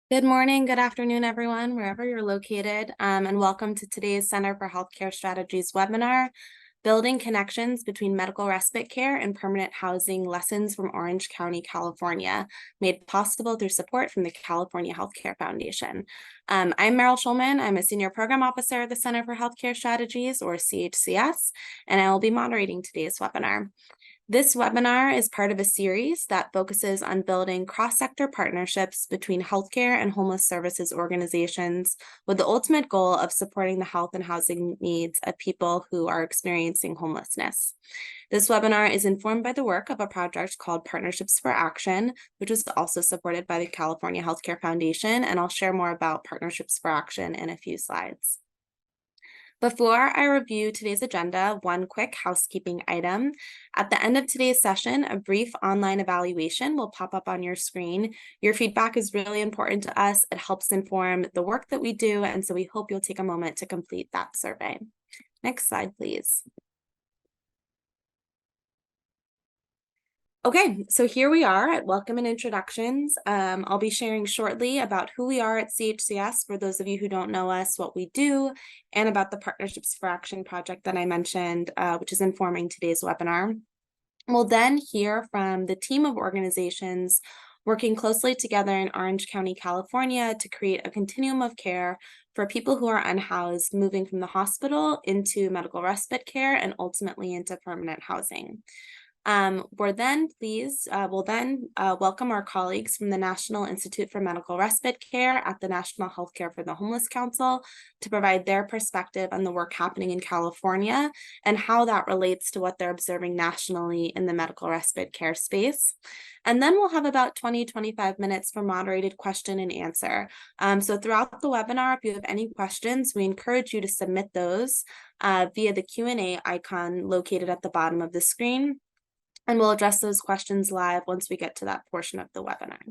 Good morning, good afternoon, everyone, wherever you're located, and welcome to today's Center for Healthcare Strategies webinar, Building Connections Between Medical Respite Care and Permanent Housing Lessons from Orange County, California, made possible through support from the California Healthcare Foundation. I'm Meryl Schulman. I'm a Senior Program Officer at the Center for Healthcare Strategies, or CHCS, and I will be moderating today's webinar. This webinar is part of a series that focuses on building cross-sector partnerships between healthcare and homeless services organizations with the ultimate goal of supporting the health and housing needs of people who are experiencing homelessness. This webinar is informed by the work of a project called Partnerships for Action, which was also supported by the California Healthcare Foundation, and I'll share more about Partnerships for Action in a few slides. Before I review today's agenda, one quick housekeeping item. At the end of today's session, a brief online evaluation will pop up on your screen. Your feedback is really important to us. It helps inform the work that we do, and so we hope you'll take a moment to complete that survey. Next slide, please. Okay, so here we are at Welcome and Introductions. I'll be sharing shortly about who we are at CHCS for those of you who don't know us, what we do, and about the Partnerships for Action project that I mentioned, which is informing today's webinar. We'll then hear from the team of organizations working closely together in Orange County, California to create a continuum of care for people who are unhoused, moving from the hospital into medical respite care and ultimately into permanent housing. We'll then welcome our colleagues from the National Institute for Medical Respite Care at the National Healthcare for the Homeless Council to provide their perspective on the work happening in California and how that relates to what they're observing nationally in the medical respite care space. And then we'll have about 20-25 minutes for moderated question and answer. So throughout the webinar, if you have any questions, we encourage you to submit those via the Q&A icon located at the bottom of the screen. And we'll address those questions live once we get to that portion of the webinar.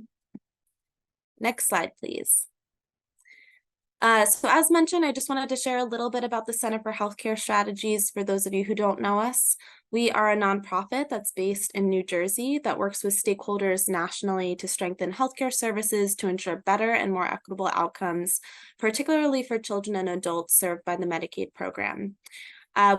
Next slide, please. So as mentioned, I just wanted to share a little bit about the Center for Healthcare Strategies for those of you who don't know us. We are a nonprofit that's based in New Jersey that works with stakeholders nationally to strengthen healthcare services to ensure better and more equitable outcomes, particularly for children and adults served by the Medicaid program.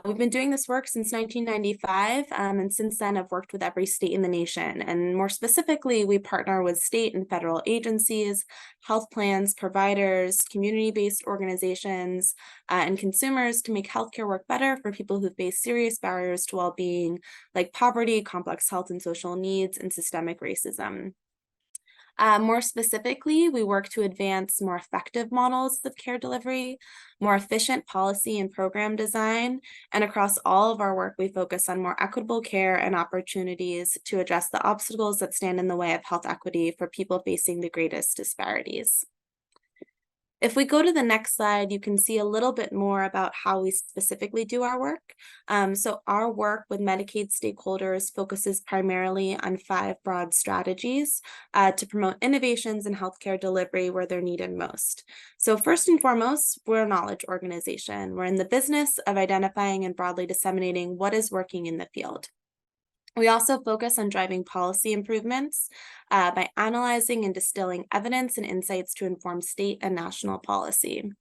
We've been doing this work since 1995, and since then I've worked with every state in the nation. And more specifically, we partner with state and federal agencies, health plans, providers, community-based organizations, and consumers to make healthcare work better for people who face serious barriers to well-being, like poverty, complex health and social needs, and systemic racism. More specifically, we work to advance more effective models of care delivery, more efficient policy and program design, and across all of our work, we focus on more equitable care and opportunities to address the obstacles that stand in the way of health equity for people facing the greatest disparities. If we go to the next slide, you can see a little bit more about how we specifically do our work. So our work with Medicaid stakeholders focuses primarily on 5 broad strategies to promote innovations in healthcare delivery where they're needed most. So first and foremost, we're a knowledge organization. We're in the business of identifying and broadly disseminating what is working in the field. We also focus on driving policy improvements by analyzing and distilling evidence and insights to inform state and national policy.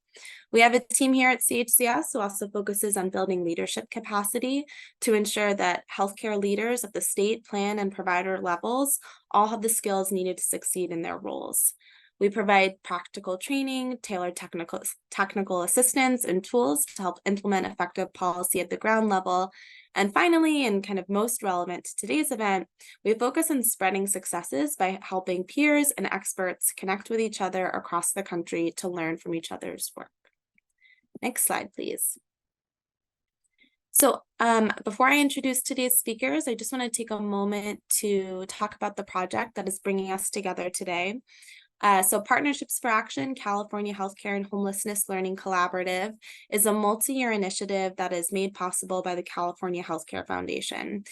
We have a team here at CHCS who also focuses on building leadership capacity to ensure that healthcare leaders at the state, plan, and provider levels all have the skills needed to succeed in their roles. We provide practical training, tailored technical assistance, and tools to help implement effective policy at the ground level. And finally, and kind of most relevant to today's event, we focus on spreading successes by helping peers and experts connect with each other across the country to learn from each other's work. Next slide, please. So before I introduce today's speakers, I just want to take a moment to talk about the project that is bringing us together today. So Partnerships for Action, California Healthcare and Homelessness Learning Collaborative is a multi-year initiative that is made possible by the California Healthcare Foundation.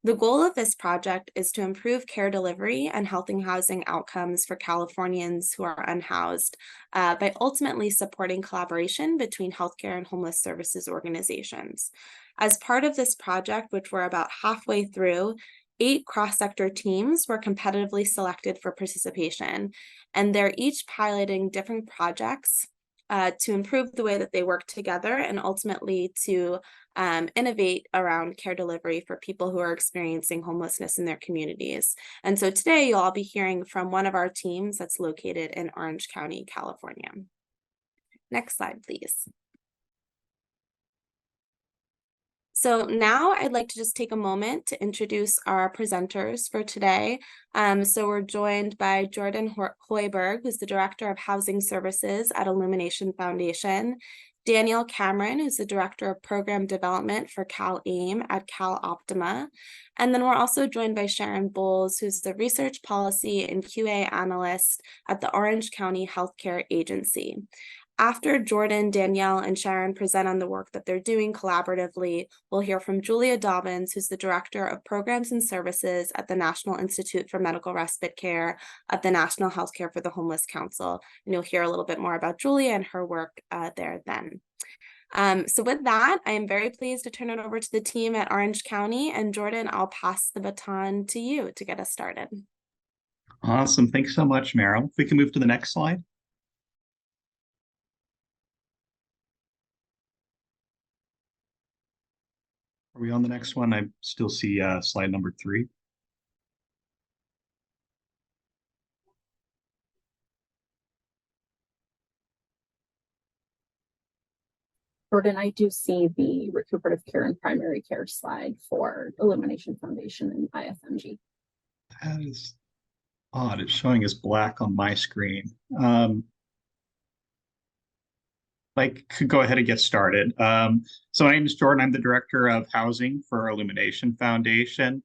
The goal of this project is to improve care delivery and health and housing outcomes for Californians who are unhoused by ultimately supporting collaboration between healthcare and homeless services organizations. As part of this project, which we're about halfway through, 8 cross-sector teams were competitively selected for participation, and they're each piloting different projects to improve the way that they work together and ultimately to innovate around care delivery for people who are experiencing homelessness in their communities. And so today you'll all be hearing from one of our teams that's located in Orange County, California. Next slide, please. So now I'd like to just take a moment to introduce our presenters for today. So we're joined by Jordan Hoiberg, who's the Director of Housing Services at Illumination Foundation, Danielle Cameron, who's the Director of Program Development for CalAIM at Cal Optima. And then we're also joined by Sharon Bowles, who's the Research Policy and QA Analyst at the Orange County Healthcare Agency. After Jordan, Danielle, and Sharon present on the work that they're doing collaboratively, we'll hear from Julia Dobbins, who's the Director of Programs and Services at the National Institute for Medical Respite Care of the National Healthcare for the Homeless Council. And you'll hear a little bit more about Julia and her work there then. So with that, I am very pleased to turn it over to the team at Orange County. And Jordan, I'll pass the baton to you to get us started. Awesome. Thanks so much, Meryl. If we can move to the next slide. Are we on the next one? I still see slide number 3. Jordan, I do see the recuperative care and primary care slide for Illumination Foundation and IFMG. That is odd. It's showing as black on my screen. I could go ahead and get started. So my name is Jordan. I'm the Director of Housing for Illumination Foundation.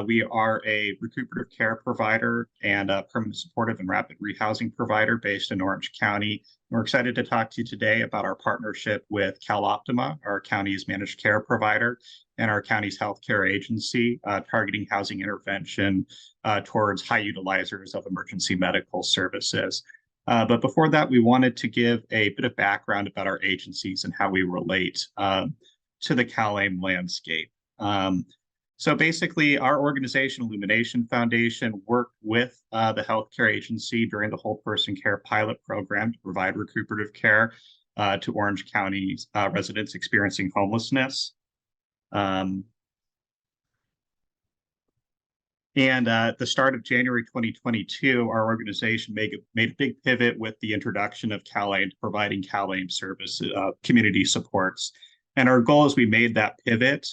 We are a recuperative care provider and a permanent supportive and rapid rehousing provider based in Orange County. We're excited to talk to you today about our partnership with Cal Optima, our county's managed care provider, and our county's healthcare agency, targeting housing intervention towards high utilizers of emergency medical services. But before that, we wanted to give a bit of background about our agencies and how we relate to the CalAIM landscape. So basically, our organization, Illumination Foundation, worked with the healthcare agency during the Whole Person Care pilot program to provide recuperative care to Orange County's residents experiencing homelessness. And at the start of January 2022, our organization made a big pivot with the introduction of CalAIM to providing CalAIM services, community supports. And our goal as we made that pivot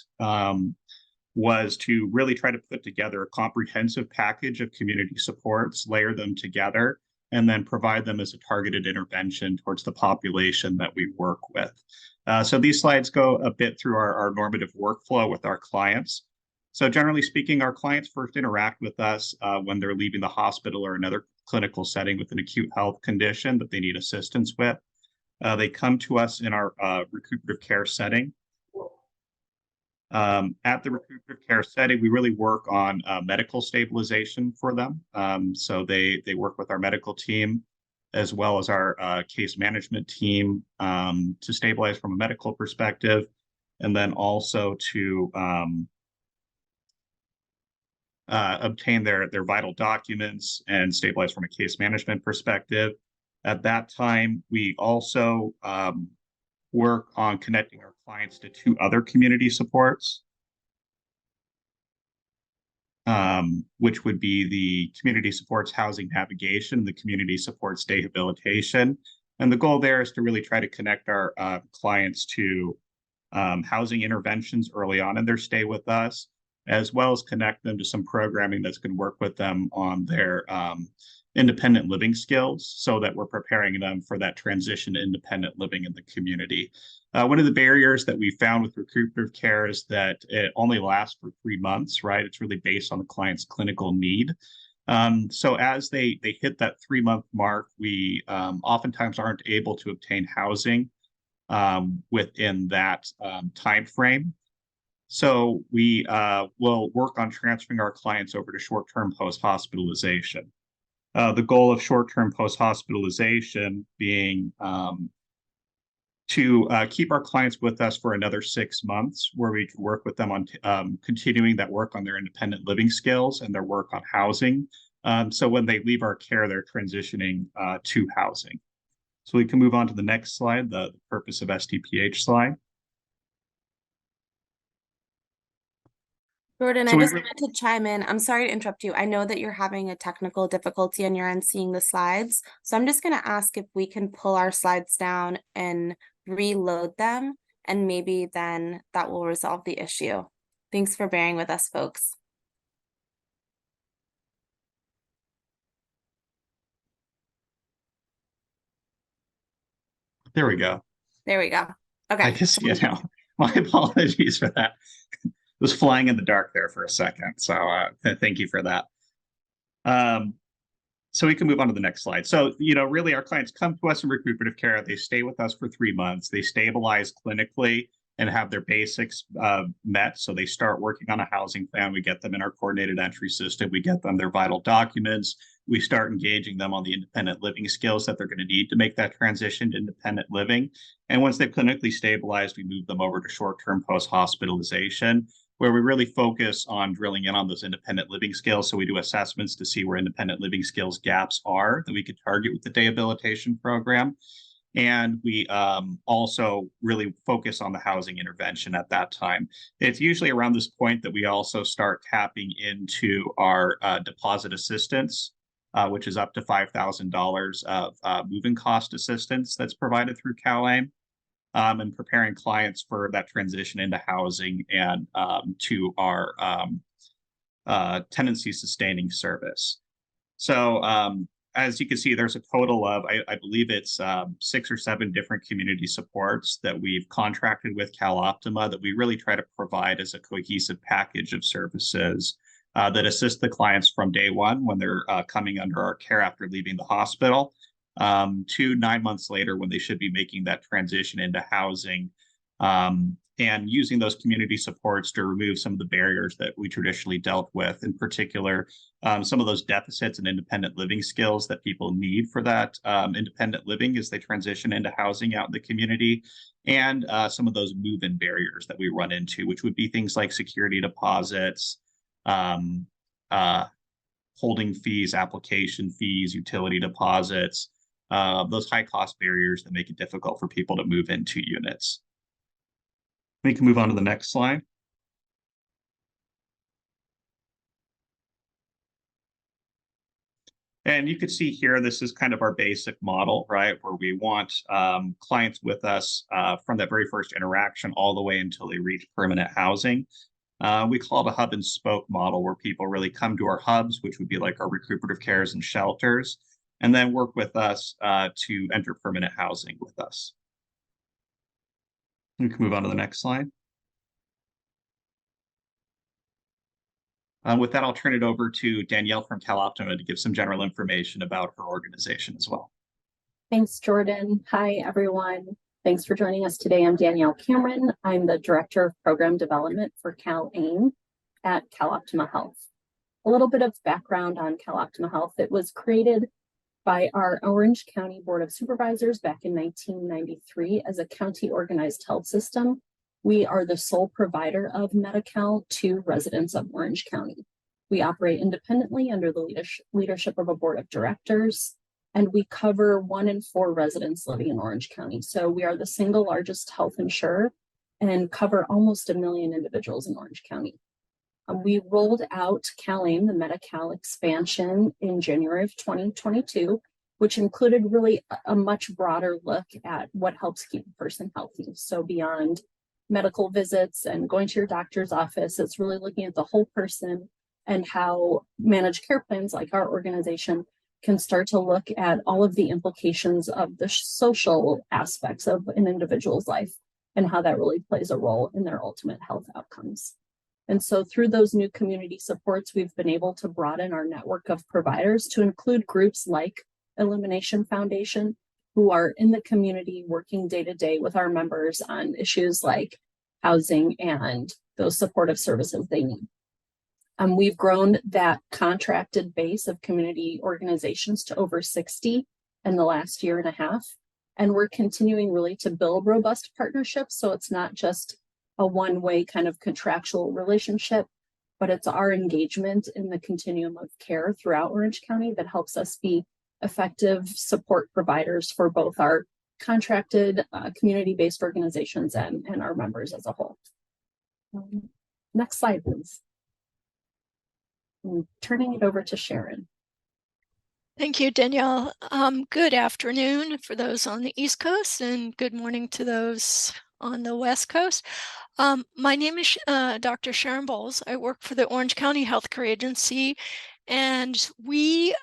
was to really try to put together a comprehensive package of community supports, layer them together, and then provide them as a targeted intervention towards the population that we work with. So these slides go a bit through our normative workflow with our clients. So generally speaking, our clients first interact with us when they're leaving the hospital or another clinical setting with an acute health condition that they need assistance with. They come to us in our recuperative care setting. At the recuperative care setting, we really work on medical stabilization for them. So they work with our medical team as well as our case management team to stabilize from a medical perspective, and then also to obtain their vital documents and stabilize from a case management perspective. At that time, we also work on connecting our clients to 2 other community supports, which would be the community supports housing navigation, the community supports day habilitation. And the goal there is to really try to connect our clients to housing interventions early on in their stay with us, as well as connect them to some programming that's going to work with them on their independent living skills so that we're preparing them for that transition to independent living in the community. One of the barriers that we found with recuperative care is that it only lasts for 3 months, right? It's really based on the client's clinical need. So as they hit that 3-month mark, we oftentimes aren't able to obtain housing within that time frame. So we will work on transferring our clients over to short-term post-hospitalization. The goal of short-term post-hospitalization being to keep our clients with us for another 6 months, where we can work with them on continuing that work on their independent living skills and their work on housing. So when they leave our care, they're transitioning to housing. So we can move on to the next slide, the purpose of STPH slide. Jordan, So I just wanted to chime in. I'm sorry to interrupt you. I know that you're having a technical difficulty on your end seeing the slides. So I'm just going to ask if we can pull our slides down and reload them, and maybe then that will resolve the issue. Thanks for bearing with us, folks. There we go. There we go. Okay. I guess, my apologies for that. It was flying in the dark there for a second. So thank you for that. So we can move on to the next slide. So, really our clients come to us in recuperative care. They stay with us for 3 months. They stabilize clinically and have their basics met. So they start working on a housing plan. We get them in our coordinated entry system. We get them their vital documents. We start engaging them on the independent living skills that they're going to need to make that transition to independent living. And once they've clinically stabilized, we move them over to short-term post-hospitalization, where we really focus on drilling in on those independent living skills. So we do assessments to see where independent living skills gaps are that we could target with the day habilitation program. And we also really focus on the housing intervention at that time. It's usually around this point that we also start tapping into our deposit assistance, which is up to $5,000 of moving cost assistance that's provided through CalAIM. And preparing clients for that transition into housing and to our tenancy sustaining service. So as you can see, there's a total of, I believe it's 6 or 7 different community supports that we've contracted with CalOptima that we really try to provide as a cohesive package of services that assist the clients from day one when they're coming under our care after leaving the hospital, to 9 months later when they should be making that transition into housing, and using those community supports to remove some of the barriers that we traditionally dealt with, in particular, some of those deficits in independent living skills that people need for that independent living as they transition into housing out in the community, and some of those move-in barriers that we run into, which would be things like security deposits, holding fees, application fees, utility deposits, those high cost barriers that make it difficult for people to move into units. We can move on to the next slide. And you can see here, this is kind of our basic model, right? Where we want clients with us from that very first interaction all the way until they reach permanent housing. We call it a hub and spoke model, where people really come to our hubs, which would be like our recuperative cares and shelters, and then work with us to enter permanent housing with us. We can move on to the next slide. With that, I'll turn it over to Danielle from CalOptima to give some general information about her organization as well. Thanks, Jordan. Hi, everyone. Thanks for joining us today. I'm Danielle Cameron. I'm the Director of Program Development for CalAIM at CalOptima Health. A little bit of background on CalOptima Health. It was created by our Orange County Board of Supervisors back in 1993 as a county organized health system. We are the sole provider of Medi-Cal to residents of Orange County. We operate independently under the leadership of a board of directors, and we cover 1 in 4 residents living in Orange County. So we are the single largest health insurer and cover almost 1 million individuals in Orange County. We rolled out CalAIM, the Medi-Cal expansion, in January of 2022, which included really a much broader look at what helps keep a person healthy. So beyond medical visits and going to your doctor's office, it's really looking at the whole person and how managed care plans like our organization can start to look at all of the implications of the social aspects of an individual's life and how that really plays a role in their ultimate health outcomes. And so through those new community supports, we've been able to broaden our network of providers to include groups like Illumination Foundation, who are in the community working day to day with our members on issues like housing and those supportive services they need. We've grown that contracted base of community organizations to over 60 in the last year and a half. And we're continuing really to build robust partnerships. So it's not just a one-way kind of contractual relationship, but it's our engagement in the continuum of care throughout Orange County that helps us be effective support providers for both our contracted community-based organizations and our members as a whole. Next slide, please. I'm turning it over to Sharon. Thank you, Danielle. Good afternoon for those on the East Coast and good morning to those on the West Coast. My name is Dr. Sharon Bowles. I work for the Orange County Healthcare Agency, and we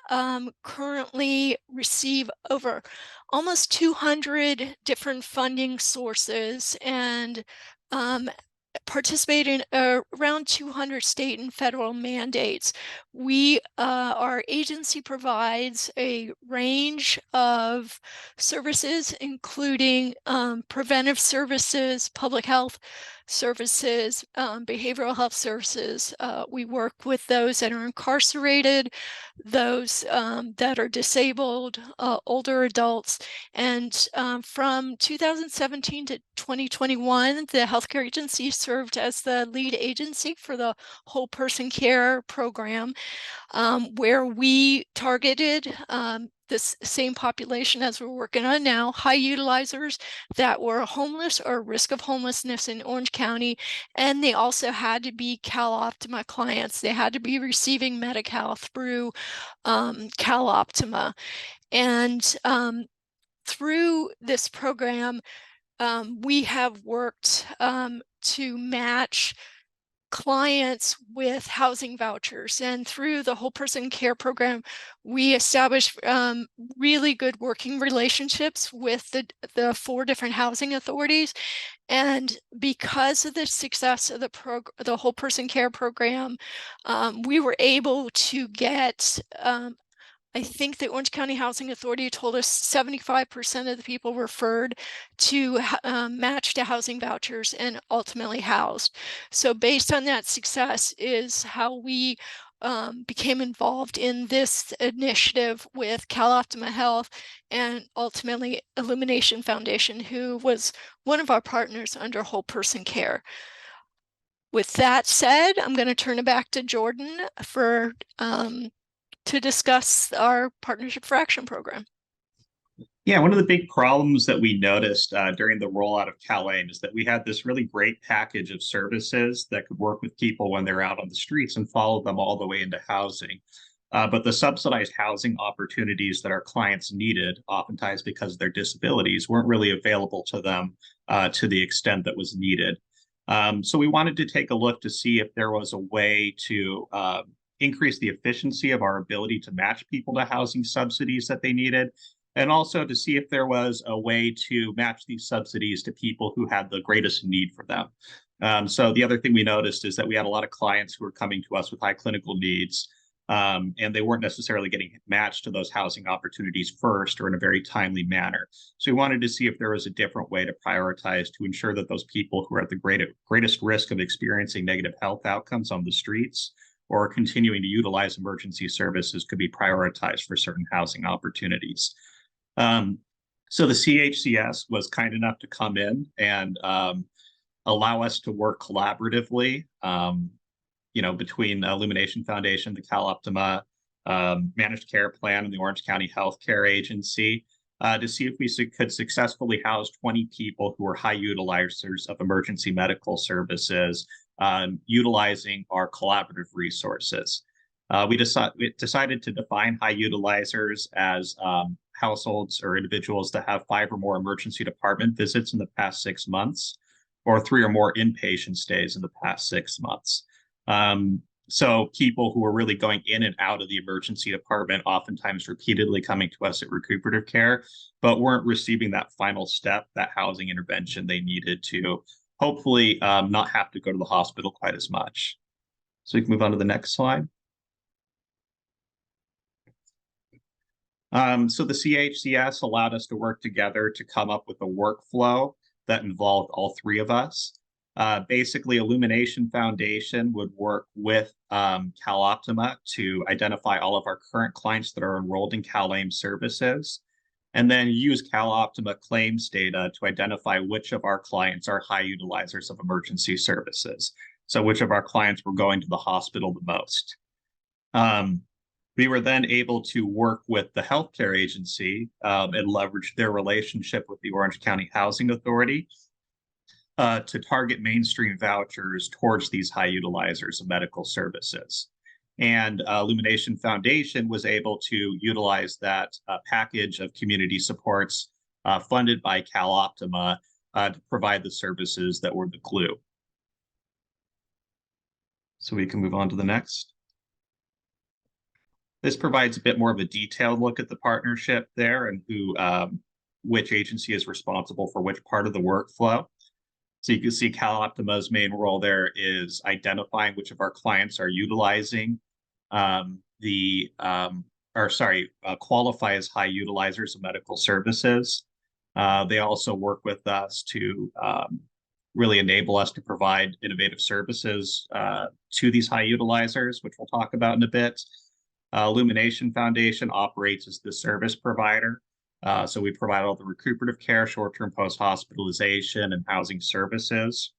currently receive over almost 200 different funding sources and participate in around 200 state and federal mandates. Our agency provides a range of services, including preventive services, public health services, behavioral health services. We work with those that are incarcerated, those that are disabled, older adults, and from 2017 to 2021, the healthcare agency served as the lead agency for the whole person care program, where we targeted this same population as we're working on now, high utilizers that were homeless or risk of homelessness in Orange County. And they also had to be CalOptima clients. They had to be receiving Medi-Cal through CalOptima. And through this program, we have worked to match clients with housing vouchers, and through the whole person care program we established really good working relationships with the 4 different housing authorities. And because of the success of the whole person care program, we were able to get I think the Orange County Housing Authority told us 75% of the people referred to match to housing vouchers and ultimately housed. So based on that success is how we became involved in this initiative with CalOptima Health and ultimately Illumination Foundation, who was one of our partners under Whole Person Care. With that said, I'm going to turn it back to Jordan for to discuss our Partnership for Action program. Yeah, one of the big problems that we noticed during the rollout of CalAIM is that we had this really great package of services that could work with people when they're out on the streets and follow them all the way into housing. But the subsidized housing opportunities that our clients needed, oftentimes because of their disabilities, weren't really available to them to the extent that was needed. So we wanted to take a look to see if there was a way to increase the efficiency of our ability to match people to housing subsidies that they needed, and also to see if there was a way to match these subsidies to people who had the greatest need for them. So the other thing we noticed is that we had a lot of clients who were coming to us with high clinical needs, and they weren't necessarily getting matched to those housing opportunities first or in a very timely manner. So we wanted to see if there was a different way to prioritize to ensure that those people who are at the greatest risk of experiencing negative health outcomes on the streets or continuing to utilize emergency services could be prioritized for certain housing opportunities. So the CHCS was kind enough to come in and allow us to work collaboratively, between the Illumination Foundation, the CalOptima Managed Care Plan, and the Orange County Healthcare Agency to see if we could successfully house 20 people who were high utilizers of emergency medical services, utilizing our collaborative resources. We decided to define high utilizers as households or individuals that have 5 or more emergency department visits in the past 6 months, or 3 or more inpatient stays in the past 6 months. So people who are really going in and out of the emergency department, oftentimes repeatedly coming to us at recuperative care, but weren't receiving that final step, that housing intervention they needed to hopefully not have to go to the hospital quite as much. So we can move on to the next slide. So the CHCS allowed us to work together to come up with a workflow that involved all 3 of us. Basically, Illumination Foundation would work with CalOptima to identify all of our current clients that are enrolled in CalAIM services. and then use CalOptima claims data to identify which of our clients are high utilizers of emergency services. So which of our clients were going to the hospital the most. We were then able to work with the healthcare agency and leverage their relationship with the Orange County Housing Authority to target mainstream vouchers towards these high utilizers of medical services. And Illumination Foundation was able to utilize that package of community supports funded by CalOptima to provide the services that were the glue. So we can move on to the next. This provides a bit more of a detailed look at the partnership there and which agency is responsible for which part of the workflow. So you can see CalOptima's main role there is identifying which of our clients are utilizing qualify as high utilizers of medical services. They also work with us to really enable us to provide innovative services to these high utilizers, which we'll talk about in a bit. Illumination Foundation operates as the service provider. So we provide all the recuperative care, short-term post-hospitalization, and housing services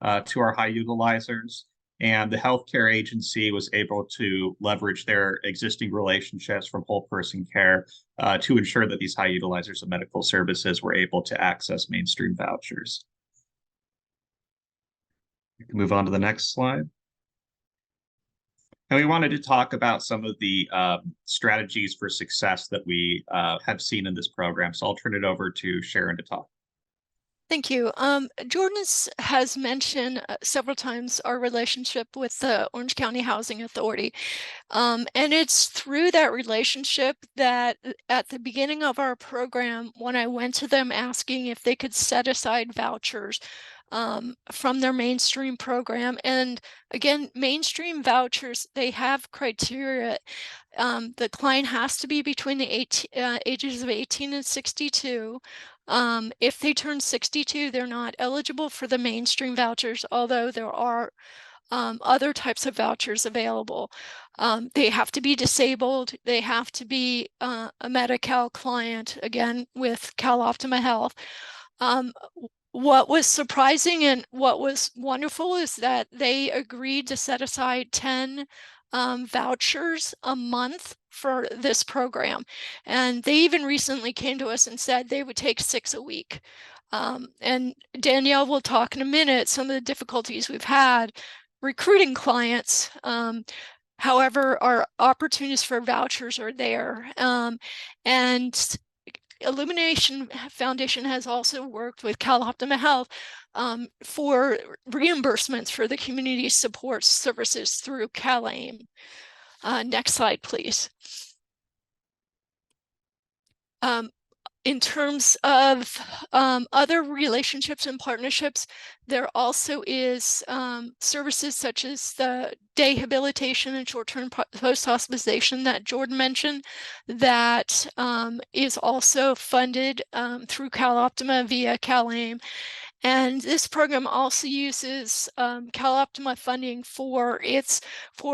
to our high utilizers. And the healthcare agency was able to leverage their existing relationships from whole person care to ensure that these high utilizers of medical services were able to access mainstream vouchers. We can move on to the next slide. And we wanted to talk about some of the strategies for success that we have seen in this program. So I'll turn it over to Sharon to talk. Thank you. Jordan has mentioned several times our relationship with the Orange County Housing Authority. And it's through that relationship that at the beginning of our program, when I went to them asking if they could set aside vouchers from their mainstream program. And again, mainstream vouchers, they have criteria. The client has to be between the ages of 18 and 62. If they turn 62, they're not eligible for the mainstream vouchers, although there are other types of vouchers available. They have to be disabled. They have to be a Medi-Cal client, again, with CalOptima Health. What was surprising and what was wonderful is that they agreed to set aside 10 vouchers a month for this program. And they even recently came to us and said they would take 6 a week. And Danielle will talk in a minute some of the difficulties we've had recruiting clients. However, our opportunities for vouchers are there. And Illumination Foundation has also worked with CalOptima Health for reimbursements for the community support services through CalAIM. Next slide, please. In terms of other relationships and partnerships, there also is services such as the day habilitation and short-term post-hospitalization that Jordan mentioned that is also funded through CalOptima via CalAIM. And this program also uses CalOptima funding for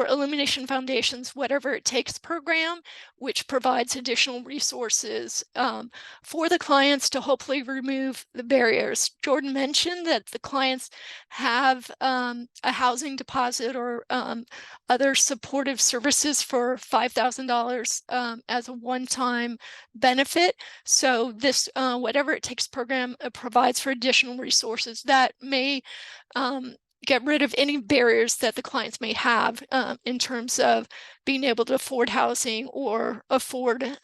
Illumination Foundation's Whatever It Takes program, which provides additional resources for the clients to hopefully remove the barriers. Jordan mentioned that the clients have a housing deposit or other supportive services for $5,000 as a one-time benefit. So this Whatever It Takes program provides for additional resources that may get rid of any barriers that the clients may have in terms of being able to afford housing or afford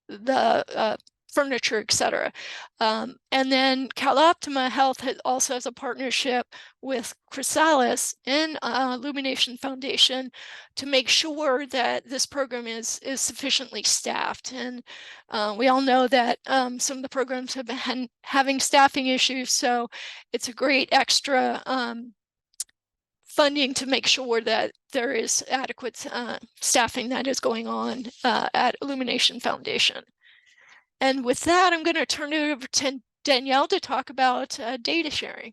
the furniture, etc. And then CalOptima Health also has a partnership with Chrysalis and Illumination Foundation to make sure that this program is sufficiently staffed. And we all know that some of the programs have been having staffing issues, so it's a great extra funding to make sure that there is adequate staffing that is going on at Illumination Foundation. And with that, I'm going to turn it over to Danielle to talk about data sharing.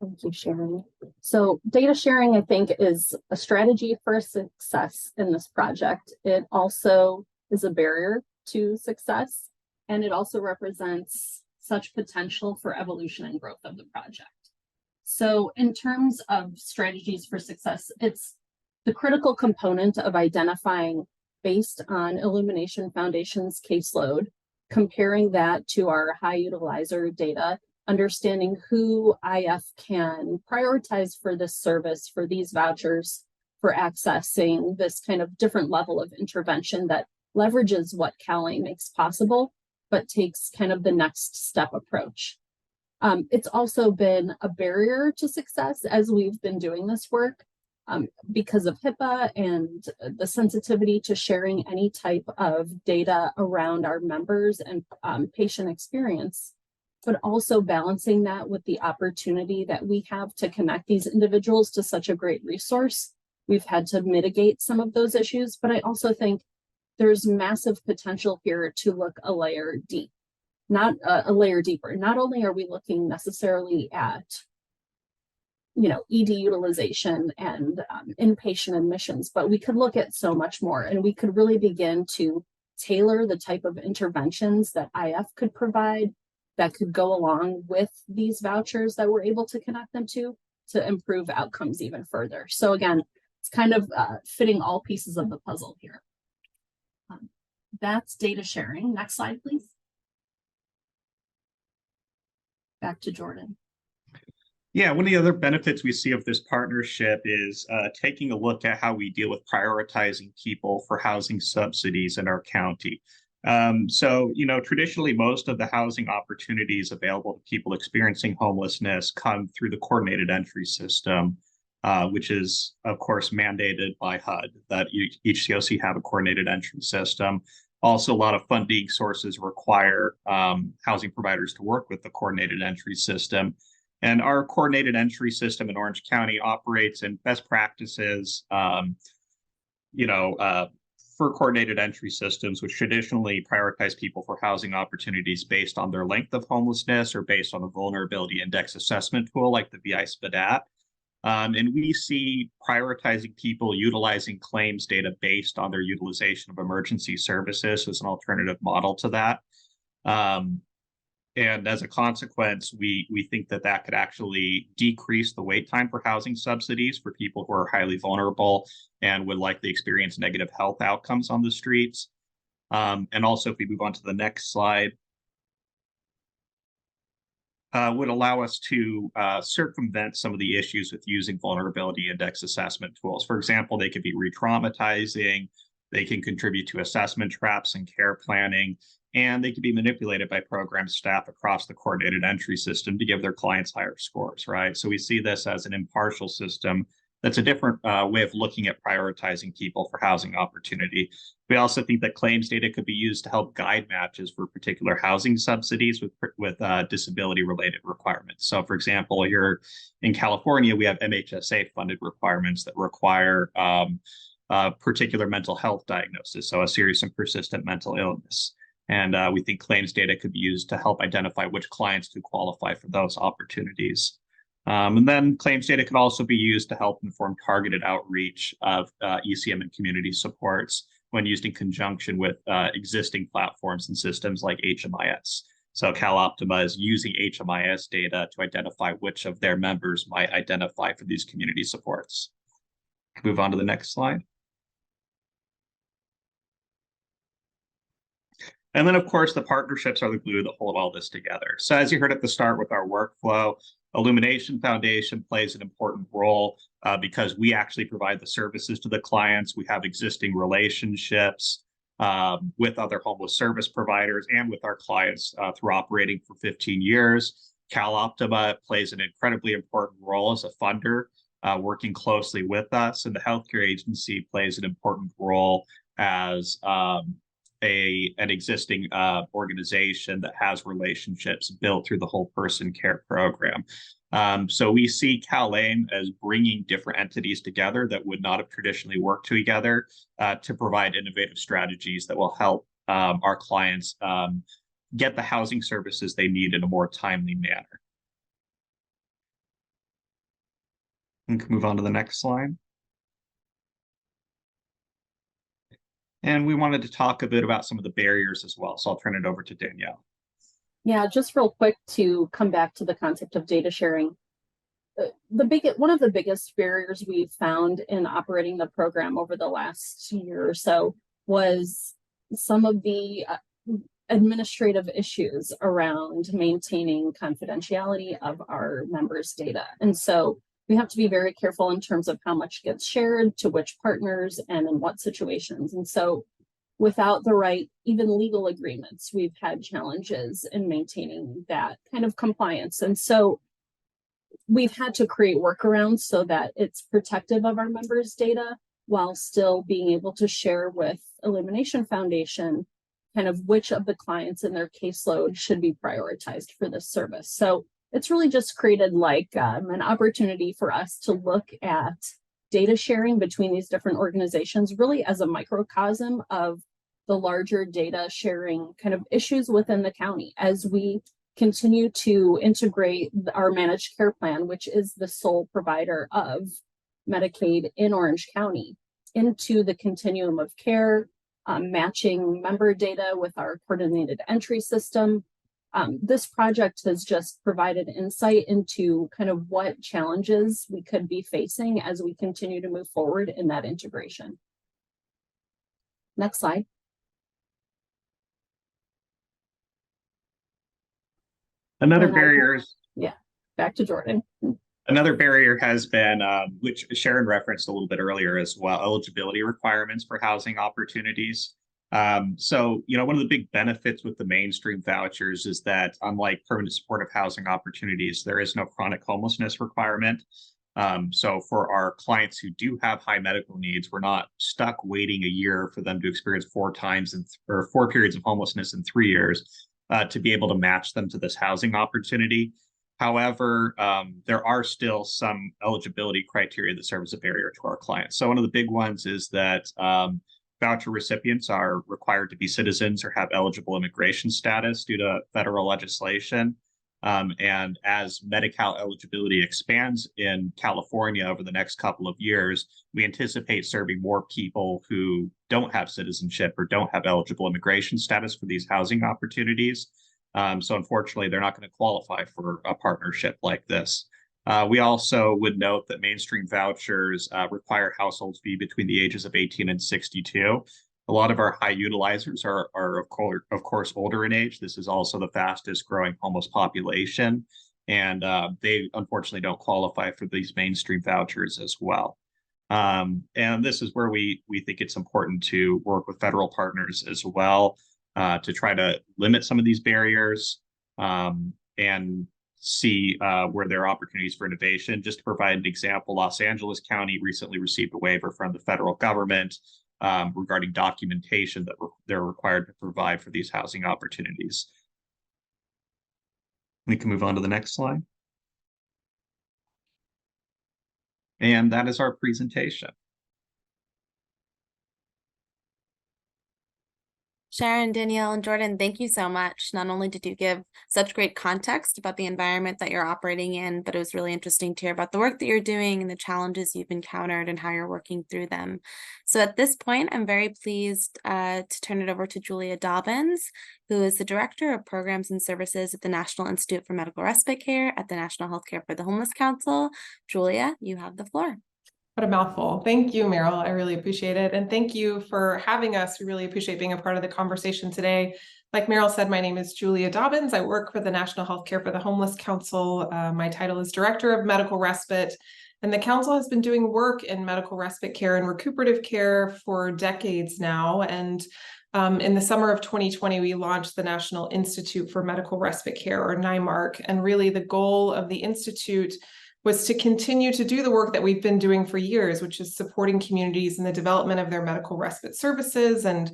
Thank you, Sharon. So data sharing, I think, is a strategy for success in this project. It also is a barrier to success. And it also represents such potential for evolution and growth of the project. So in terms of strategies for success, it's the critical component of identifying based on Illumination Foundation's caseload, comparing that to our high utilizer data, understanding who IF can prioritize for this service, for these vouchers, for accessing this kind of different level of intervention that leverages what CalAIM makes possible, but takes kind of the next step approach. It's also been a barrier to success as we've been doing this work because of HIPAA and the sensitivity to sharing any type of data around our members and patient experience, but also balancing that with the opportunity that we have to connect these individuals to such a great resource. We've had to mitigate some of those issues, but I also think there's massive potential here to look a layer deep. Not a layer deeper. Not only are we looking necessarily at, ED utilization and inpatient admissions, but we could look at so much more, and we could really begin to tailor the type of interventions that IF could provide that could go along with these vouchers that we're able to connect them to improve outcomes even further. So again, it's kind of fitting all pieces of the puzzle here. That's data sharing. Next slide, please. Back to Jordan. Yeah, one of the other benefits we see of this partnership is taking a look at how we deal with prioritizing people for housing subsidies in our county. So, traditionally, most of the housing opportunities available to people experiencing homelessness come through the coordinated entry system, which is, of course, mandated by HUD, that each COC have a coordinated entry system. Also, a lot of funding sources require housing providers to work with the coordinated entry system. And our coordinated entry system in Orange County operates in best practices, for coordinated entry systems, which traditionally prioritize people for housing opportunities based on their length of homelessness or based on a vulnerability index assessment tool like the VI-SPDAT. And we see prioritizing people utilizing claims data based on their utilization of emergency services as an alternative model to that. And as a consequence, we think that could actually decrease the wait time for housing subsidies for people who are highly vulnerable and would likely experience negative health outcomes on the streets. And also, if we move on to the next slide, would allow us to circumvent some of the issues with using vulnerability index assessment tools. For example, they could be re-traumatizing, they can contribute to assessment traps and care planning, and they can be manipulated by program staff across the coordinated entry system to give their clients higher scores, right? So we see this as an impartial system that's a different way of looking at prioritizing people for housing opportunity. We also think that claims data could be used to help guide matches for particular housing subsidies with disability-related requirements. So, for example, here in California, we have MHSA-funded requirements that require particular mental health diagnosis, so a serious and persistent mental illness. And we think claims data could be used to help identify which clients do qualify for those opportunities. And then claims data could also be used to help inform targeted outreach of ECM and community supports when used in conjunction with existing platforms and systems like HMIS. So CalOptima is using HMIS data to identify which of their members might identify for these community supports. Move on to the next slide. And then, of course, the partnerships are the glue that hold all this together. So as you heard at the start with our workflow, Illumination Foundation plays an important role because we actually provide the services to the clients. We have existing relationships with other homeless service providers and with our clients through operating for 15 years. CalOptima plays an incredibly important role as a funder, working closely with us, and the healthcare agency plays an important role as an existing organization that has relationships built through the whole person care program. So we see CalAIM as bringing different entities together that would not have traditionally worked together to provide innovative strategies that will help our clients get the housing services they need in a more timely manner. We can move on to the next slide. And we wanted to talk a bit about some of the barriers as well. So I'll turn it over to Danielle. Yeah, just real quick to come back to the concept of data sharing. One of the biggest barriers we've found in operating the program over the last year or so was some of the administrative issues around maintaining confidentiality of our members' data. And so we have to be very careful in terms of how much gets shared to which partners and in what situations. And so without the right, even legal agreements, we've had challenges in maintaining that kind of compliance. And so we've had to create workarounds so that it's protective of our members' data while still being able to share with Illumination Foundation kind of which of the clients in their caseload should be prioritized for this service. So it's really just created like an opportunity for us to look at data sharing between these different organizations really as a microcosm of the larger data sharing kind of issues within the county as we continue to integrate our managed care plan, which is the sole provider of Medicaid in Orange County, into the continuum of care, matching member data with our coordinated entry system. This project has just provided insight into kind of what challenges we could be facing as we continue to move forward in that integration. Next slide. Another barrier, yeah, back to Jordan. Another barrier has been, which Sharon referenced a little bit earlier as well, eligibility requirements for housing opportunities. So, one of the big benefits with the mainstream vouchers is that unlike permanent supportive housing opportunities, there is no chronic homelessness requirement. So for our clients who do have high medical needs, we're not stuck waiting a year for them to experience four periods of homelessness in 3 years to be able to match them to this housing opportunity. However, there are still some eligibility criteria that serve as a barrier to our clients. So one of the big ones is that voucher recipients are required to be citizens or have eligible immigration status due to federal legislation. And as Medi-Cal eligibility expands in California over the next couple of years, we anticipate serving more people who don't have citizenship or don't have eligible immigration status for these housing opportunities. So unfortunately, they're not going to qualify for a partnership like this. We also would note that mainstream vouchers require households be between the ages of 18 and 62. A lot of our high utilizers are of course older in age. This is also the fastest growing homeless population, and they unfortunately don't qualify for these mainstream vouchers as well. And this is where we think it's important to work with federal partners as well to try to limit some of these barriers and see where there are opportunities for innovation. Just to provide an example, Los Angeles County recently received a waiver from the federal government regarding documentation that they're required to provide for these housing opportunities. We can move on to the next slide. And that is our presentation. Sharon, Danielle, and Jordan, thank you so much. Not only did you give such great context about the environment that you're operating in, but it was really interesting to hear about the work that you're doing and the challenges you've encountered and how you're working through them. So at this point, I'm very pleased to turn it over to Julia Dobbins, who is the Director of Programs and Services at the National Institute for Medical Respite Care at the National Healthcare for the Homeless Council. Julia, you have the floor. What a mouthful. Thank you, Meryl. I really appreciate it. And thank you for having us. We really appreciate being a part of the conversation today. Like Meryl said, my name is Julia Dobbins. I work for the National Healthcare for the Homeless Council. My title is Director of Medical Respite. And the council has been doing work in medical respite care and recuperative care for decades now. And in the summer of 2020, we launched the National Institute for Medical Respite Care, or NIMARC. And really the goal of the Institute was to continue to do the work that we've been doing for years, which is supporting communities in the development of their medical respite services and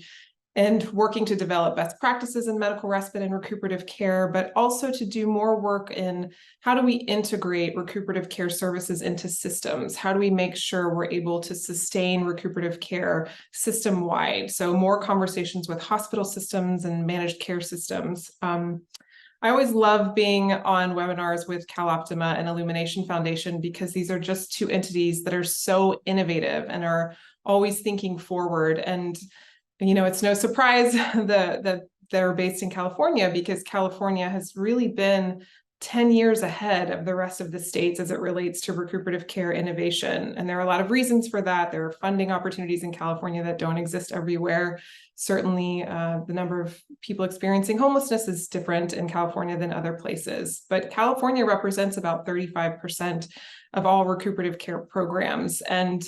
working to develop best practices in medical respite and recuperative care, but also to do more work in how do we integrate recuperative care services into systems? How do we make sure we're able to sustain recuperative care system-wide? So more conversations with hospital systems and managed care systems. I always love being on webinars with CalOptima and Illumination Foundation because these are just two entities that are so innovative and are always thinking forward. And it's no surprise that they're based in California, because California has really been 10 years ahead of the rest of the states as it relates to recuperative care innovation. And there are a lot of reasons for that. There are funding opportunities in California that don't exist everywhere. Certainly, the number of people experiencing homelessness is different in California than other places. But California represents about 35% of all recuperative care programs. And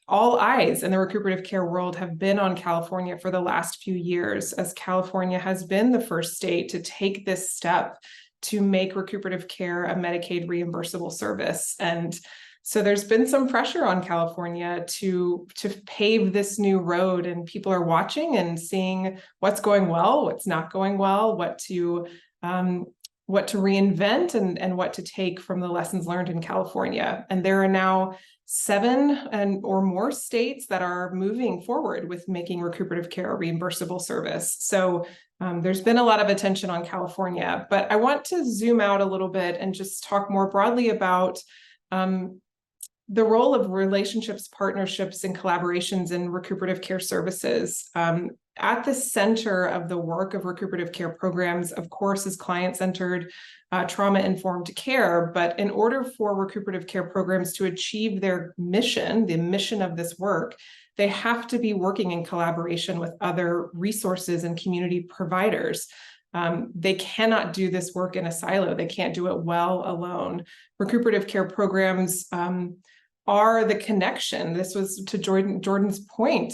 all eyes in the recuperative care world have been on California for the last few years, as California has been the first state to take this step to make recuperative care a Medicaid reimbursable service. And so there's been some pressure on California to pave this new road, and people are watching and seeing what's going well, what's not going well, what to reinvent, and what to take from the lessons learned in California. And there are now 7 or more states that are moving forward with making recuperative care a reimbursable service. So there's been a lot of attention on California, but I want to zoom out a little bit and just talk more broadly about the role of relationships, partnerships, and collaborations in recuperative care services. At the center of the work of recuperative care programs, of course, is client-centered, trauma-informed care. But in order for recuperative care programs to achieve their mission, the mission of this work, they have to be working in collaboration with other resources and community providers. They cannot do this work in a silo. They can't do it well alone. Recuperative care programs are the connection. This was to Jordan's point,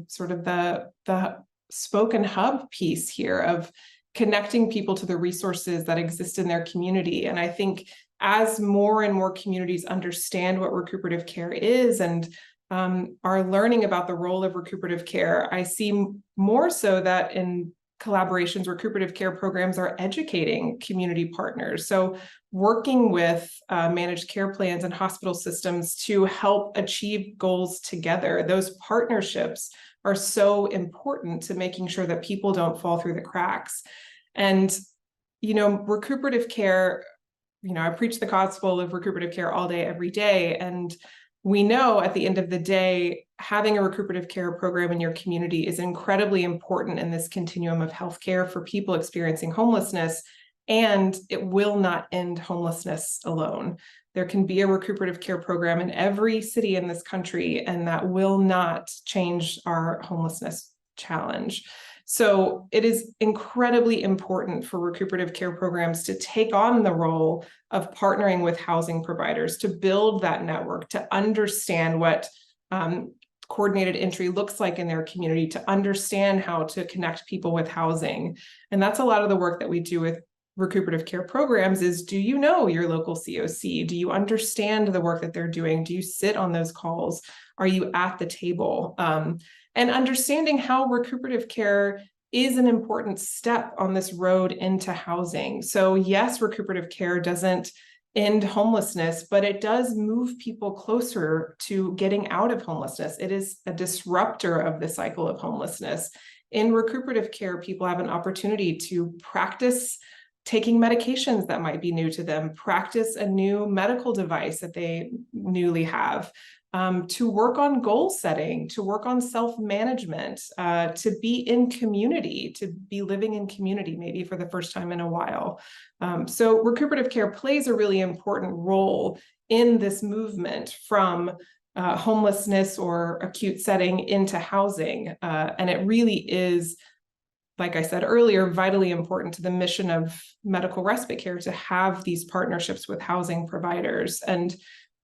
sort of the spoken hub piece here of connecting people to the resources that exist in their community. And I think as more and more communities understand what recuperative care is and are learning about the role of recuperative care, I see more so that in collaborations, recuperative care programs are educating community partners. So working with managed care plans and hospital systems to help achieve goals together. Those partnerships are so important to making sure that people don't fall through the cracks. And, recuperative care, I preach the gospel of recuperative care all day, every day. And we know at the end of the day, having a recuperative care program in your community is incredibly important in this continuum of healthcare for people experiencing homelessness, and it will not end homelessness alone. There can be a recuperative care program in every city in this country, and that will not change our homelessness challenge. So it is incredibly important for recuperative care programs to take on the role of partnering with housing providers, to build that network, to understand what coordinated entry looks like in their community, to understand how to connect people with housing. And that's a lot of the work that we do with recuperative care programs is, do you know your local COC? Do you understand the work that they're doing? Do you sit on those calls? Are you at the table? And understanding how recuperative care is an important step on this road into housing. So yes, recuperative care doesn't end homelessness, but it does move people closer to getting out of homelessness. It is a disruptor of the cycle of homelessness. In recuperative care, people have an opportunity to practice taking medications that might be new to them, practice a new medical device that they newly have, to work on goal setting, to work on self-management, to be in community, to be living in community maybe for the first time in a while. So recuperative care plays a really important role in this movement from homelessness or acute setting into housing. And it really is, like I said earlier, vitally important to the mission of medical respite care to have these partnerships with housing providers. And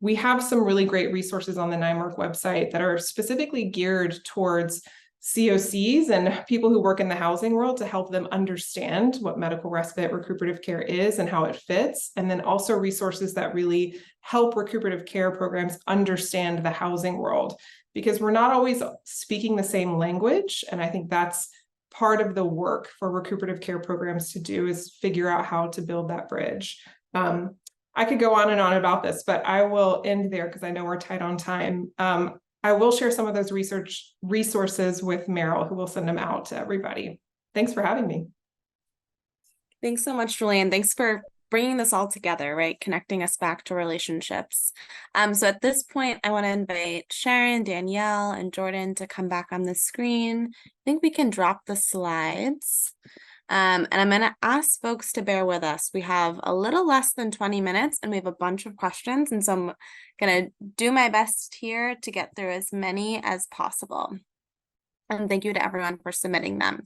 we have some really great resources on the NIMRC website that are specifically geared towards COCs and people who work in the housing world to help them understand what medical respite recuperative care is and how it fits. And then also resources that really help recuperative care programs understand the housing world, because we're not always speaking the same language. And I think that's part of the work for recuperative care programs to do, is figure out how to build that bridge. I could go on and on about this, but I will end there because I know we're tight on time. I will share some of those resources with Meryl, who will send them out to everybody. Thanks for having me. Thanks so much, Julian. Thanks for bringing this all together, right? Connecting us back to relationships. So at this point, I want to invite Sharon, Danielle, and Jordan to come back on the screen. I think we can drop the slides. And I'm going to ask folks to bear with us. We have a little less than 20 minutes and we have a bunch of questions. And so I'm going to do my best here to get through as many as possible. And thank you to everyone for submitting them.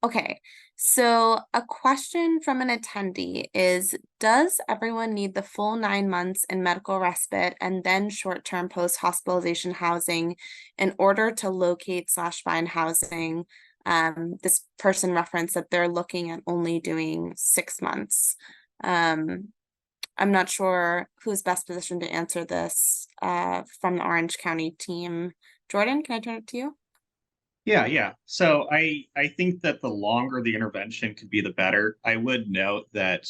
Okay, so a question from an attendee is, does everyone need the full 9 months in medical respite and then short-term post-hospitalization housing in order to locate / find housing? This person referenced that they're looking at only doing 6 months. I'm not sure who's best positioned to answer this from the Orange County team. Jordan, can I turn it to you? Yeah. So I think that the longer the intervention could be, the better. I would note that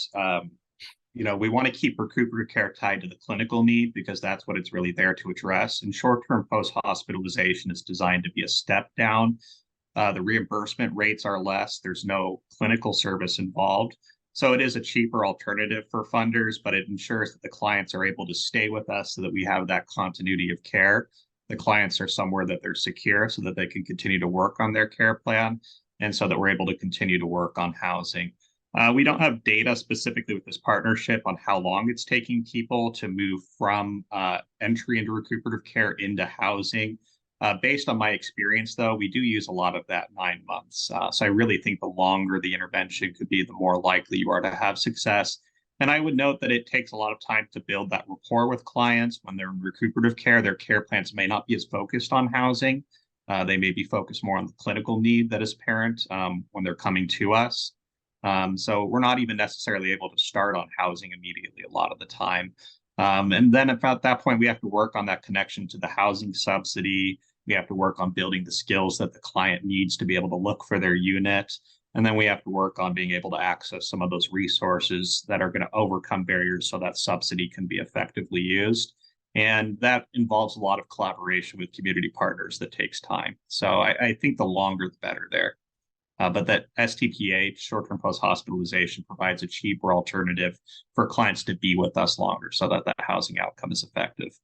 we want to keep recuperative care tied to the clinical need because that's what it's really there to address. And short-term post-hospitalization is designed to be a step down. The reimbursement rates are less. There's no clinical service involved. So it is a cheaper alternative for funders, but it ensures that the clients are able to stay with us so that we have that continuity of care. The clients are somewhere that they're secure so that they can continue to work on their care plan and so that we're able to continue to work on housing. We don't have data specifically with this partnership on how long it's taking people to move from entry into recuperative care into housing. Based on my experience, though, we do use a lot of that 9 months. So I really think the longer the intervention could be, the more likely you are to have success. And I would note that it takes a lot of time to build that rapport with clients. When they're in recuperative care, their care plans may not be as focused on housing. They may be focused more on the clinical need that is apparent when they're coming to us. So we're not even necessarily able to start on housing immediately a lot of the time. And then at that point, we have to work on that connection to the housing subsidy. We have to work on building the skills that the client needs to be able to look for their unit. And then we have to work on being able to access some of those resources that are going to overcome barriers so that subsidy can be effectively used. And that involves a lot of collaboration with community partners that takes time. So I think the longer, the better there. But that STPH, short-term post-hospitalization, provides a cheaper alternative for clients to be with us longer so that that housing outcome is effective.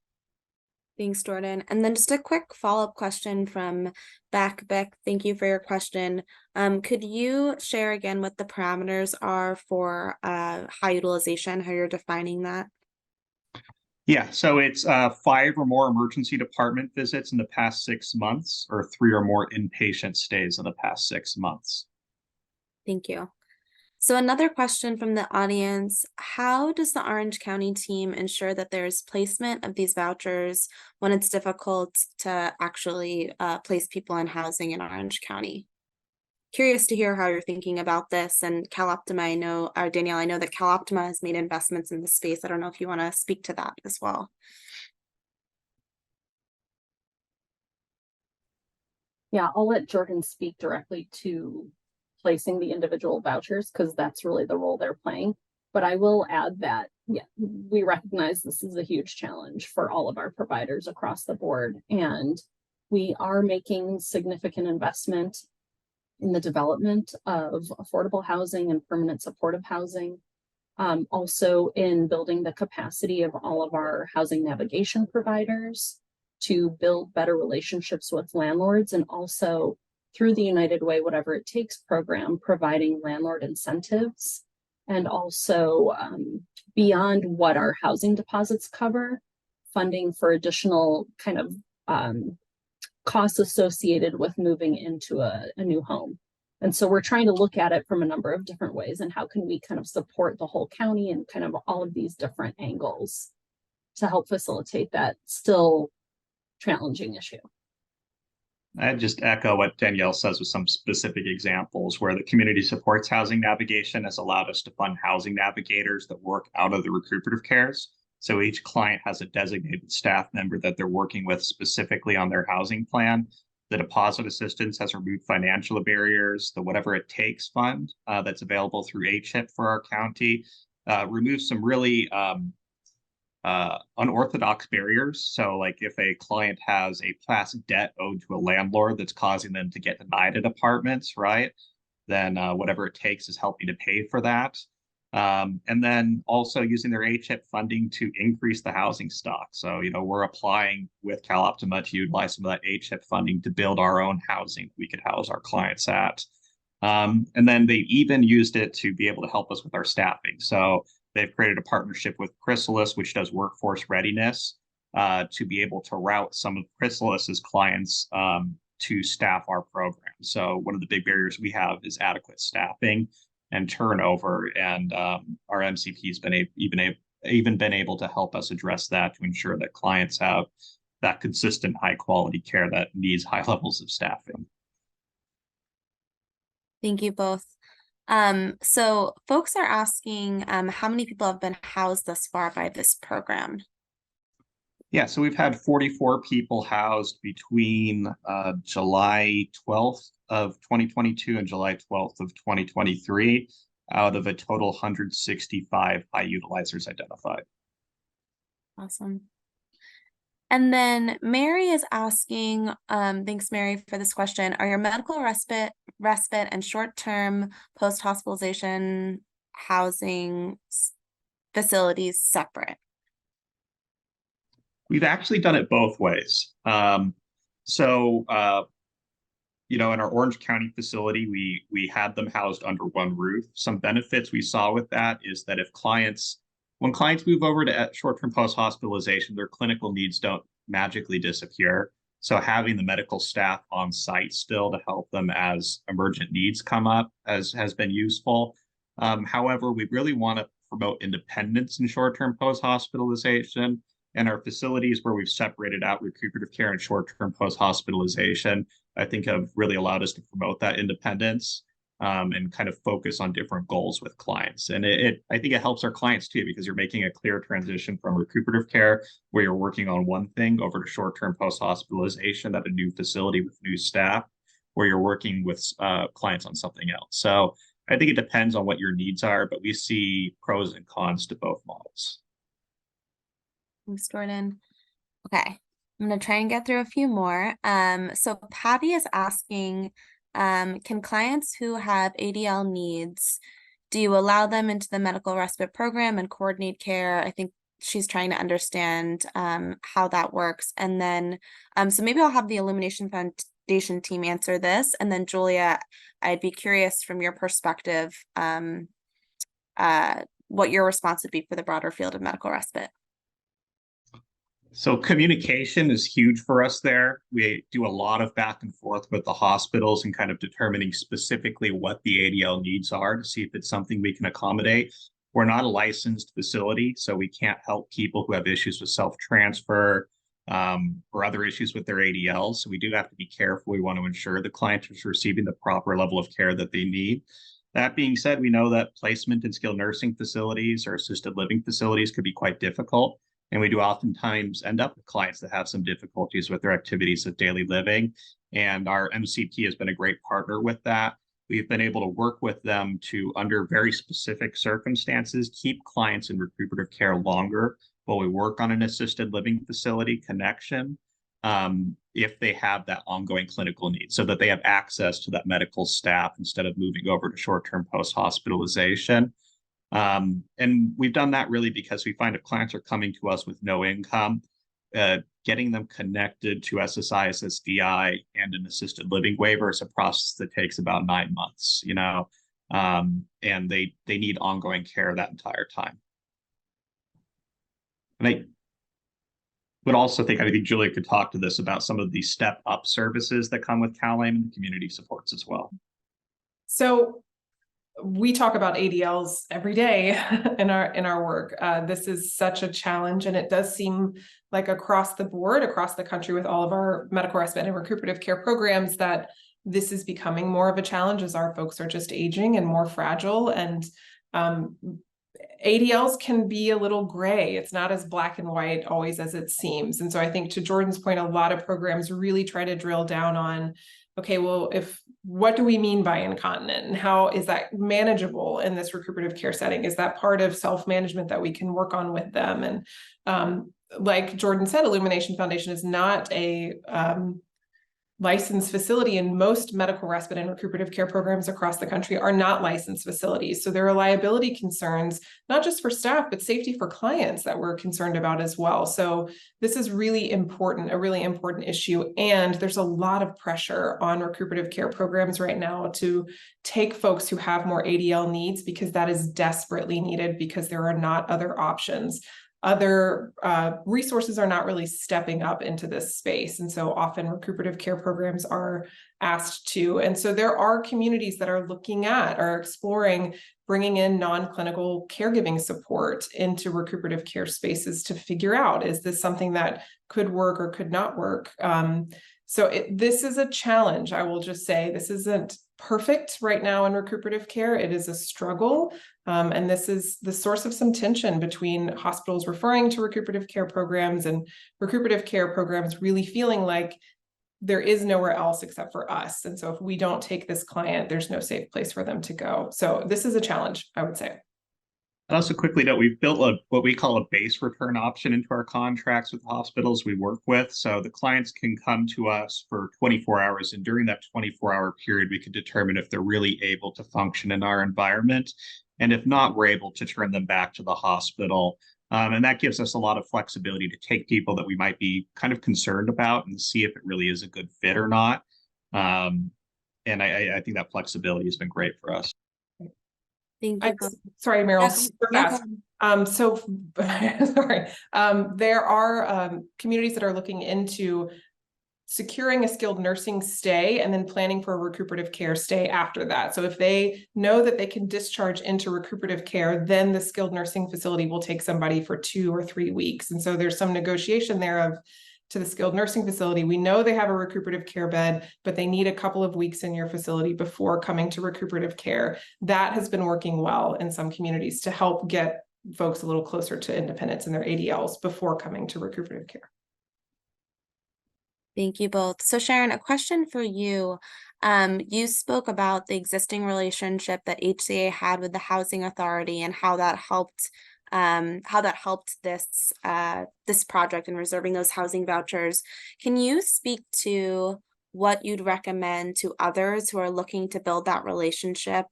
Thanks, Jordan. And then just a quick follow-up question from Beck. Beck, thank you for your question. Could you share again what the parameters are for high utilization, how you're defining that? Yeah, so it's 5 or more emergency department visits in the past 6 months, or 3 or more inpatient stays in the past 6 months. Thank you. So another question from the audience, how does the Orange County team ensure that there's placement of these vouchers when it's difficult to actually place people in housing in Orange County? Curious to hear how you're thinking about this. And CalOptima, Danielle, I know that CalOptima has made investments in the space. I don't know if you want to speak to that as well. Yeah, I'll let Jordan speak directly to placing the individual vouchers because that's really the role they're playing. But I will add that, yeah, we recognize this is a huge challenge for all of our providers across the board. And we are making significant investment in the development of affordable housing and permanent supportive housing. Also in building the capacity of all of our housing navigation providers to build better relationships with landlords, and also through the United Way, Whatever It Takes program, providing landlord incentives, and also beyond what our housing deposits cover, funding for additional kind of costs associated with moving into a new home. And so we're trying to look at it from a number of different ways and how can we kind of support the whole county and kind of all of these different angles to help facilitate that still challenging issue. I'd just echo what Danielle says with some specific examples where the community supports housing navigation has allowed us to fund housing navigators that work out of the recuperative cares. So each client has a designated staff member that they're working with specifically on their housing plan. The deposit assistance has removed financial barriers. The Whatever It Takes fund that's available through HIP for our county removes some really unorthodox barriers. So like if a client has a past debt owed to a landlord that's causing them to get denied at apartments, right? Then Whatever It Takes is helping to pay for that. And then also using their HIP funding to increase the housing stock. So, we're applying with CalOptima to utilize some of that HIP funding to build our own housing we could house our clients at. And then they even used it to be able to help us with our staffing. So they've created a partnership with Chrysalis, which does workforce readiness, to be able to route some of Chrysalis's clients to staff our program. So one of the big barriers we have is adequate staffing and turnover, and our MCP has been even been able to help us address that to ensure that clients have that consistent high quality care that needs high levels of staffing. Thank you both. So folks are asking how many people have been housed thus far by this program? Yeah, so we've had 44 people housed between July 12th of 2022 and July 12th of 2023 out of a total 165 high utilizers identified. Awesome. And then Mary is asking, thanks Mary for this question, are your medical respite and short-term post-hospitalization housing facilities separate? We've actually done it both ways. In our Orange County facility, we had them housed under one roof. Some benefits we saw with that is that when clients move over to short-term post-hospitalization, their clinical needs don't magically disappear. So having the medical staff on site still to help them as emergent needs come up has been useful. However, we really want to promote independence in short-term post-hospitalization. And our facilities where we've separated out recuperative care and short-term post-hospitalization, I think have really allowed us to promote that independence and kind of focus on different goals with clients. And I think it helps our clients too, because you're making a clear transition from recuperative care where you're working on one thing over to short-term post-hospitalization at a new facility with new staff where you're working with clients on something else. So I think it depends on what your needs are, but we see pros and cons to both models. Thanks, Jordan. Okay, I'm gonna try and get through a few more. So Patty is asking, can clients who have ADL needs, do you allow them into the medical respite program and coordinate care? I think she's trying to understand how that works. And then, so maybe I'll have the Illumination Foundation team answer this. And then Julia, I'd be curious from your perspective, what your response would be for the broader field of medical respite. So communication is huge for us there. We do a lot of back and forth with the hospitals and kind of determining specifically what the ADL needs are to see if it's something we can accommodate. We're not a licensed facility, so we can't help people who have issues with self-transfer or other issues with their ADLs. So we do have to be careful. We want to ensure the client is receiving the proper level of care that they need. That being said, we know that placement in skilled nursing facilities or assisted living facilities could be quite difficult. And we do oftentimes end up with clients that have some difficulties with their activities of daily living. And our MCP has been a great partner with that. We've been able to work with them to, under very specific circumstances, keep clients in recuperative care longer while we work on an assisted living facility connection if they have that ongoing clinical need, so that they have access to that medical staff instead of moving over to short-term post-hospitalization. And we've done that really because we find if clients are coming to us with no income, getting them connected to SSI, SSDI, and an assisted living waiver is a process that takes about 9 months, and they need ongoing care that entire time. And I would also think Julia could talk to this about some of the step up services that come with CalAIM and the community supports as well. So we talk about ADLs every day in our work. This is such a challenge, and it does seem like across the board, across the country with all of our medical respite and recuperative care programs, that this is becoming more of a challenge as our folks are just aging and more fragile. And ADLs can be a little gray. It's not as black and white always as it seems. And so I think to Jordan's point, a lot of programs really try to drill down on, okay, well, what do we mean by incontinent, and how is that manageable in this recuperative care setting? Is that part of self-management that we can work on with them? And like Jordan said, Illumination Foundation is not a licensed facility, and most medical respite and recuperative care programs across the country are not licensed facilities. So there are liability concerns, not just for staff, but safety for clients that we're concerned about as well. So this is really important, a really important issue. And there's a lot of pressure on recuperative care programs right now to take folks who have more ADL needs, because that is desperately needed, because there are not other options. Other resources are not really stepping up into this space. And so often recuperative care programs are asked to. And so there are communities that are looking at or exploring bringing in non-clinical caregiving support into recuperative care spaces to figure out, is this something that could work or could not work? This is a challenge. I will just say this isn't perfect right now in recuperative care. It is a struggle. And this is the source of some tension between hospitals referring to recuperative care programs and recuperative care programs really feeling like there is nowhere else except for us. And so if we don't take this client, there's no safe place for them to go. So this is a challenge, I would say. I'd also quickly note we've built what we call a base return option into our contracts with the hospitals we work with. So the clients can come to us for 24 hours, and during that 24-hour period, we can determine if they're really able to function in our environment. And if not, we're able to turn them back to the hospital. And that gives us a lot of flexibility to take people that we might be kind of concerned about and see if it really is a good fit or not. And I think that flexibility has been great for us. Thank you. Sorry, Meryl, Yes, super fast. Sorry. There are communities that are looking into securing a skilled nursing stay and then planning for a recuperative care stay after that. So if they know that they can discharge into recuperative care, then the skilled nursing facility will take somebody for 2 or 3 weeks. And so there's some negotiation there of, to the skilled nursing facility, we know they have a recuperative care bed, but they need a couple of weeks in your facility before coming to recuperative care. That has been working well in some communities to help get folks a little closer to independence in their ADLs before coming to recuperative care. Thank you both. So Sharon, a question for you. You spoke about the existing relationship that HCA had with the Housing Authority and how that helped this this project in reserving those housing vouchers. Can you speak to what you'd recommend to others who are looking to build that relationship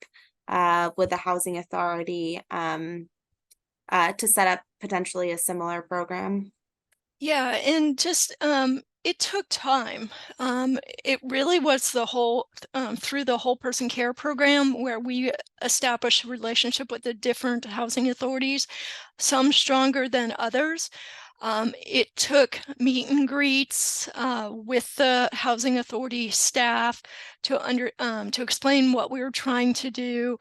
with the Housing Authority to set up potentially a similar program? Yeah, and just it took time. It really was the whole through the whole person care program where we established a relationship with the different housing authorities, some stronger than others. It took meet and greets with the housing authority staff to explain what we were trying to do.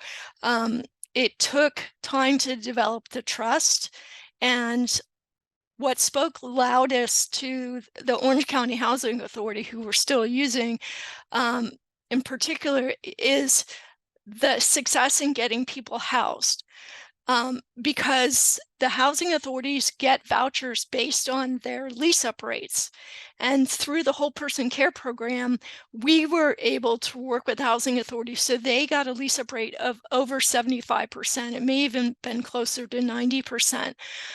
It took time to develop the trust, and what spoke loudest to the Orange County Housing Authority, who we're still using, in particular, is the success in getting people housed. Because the housing authorities get vouchers based on their lease-up rates. And through the whole person care program, we were able to work with housing authorities so they got a lease-up rate of over 75%. It may even been closer to 90%.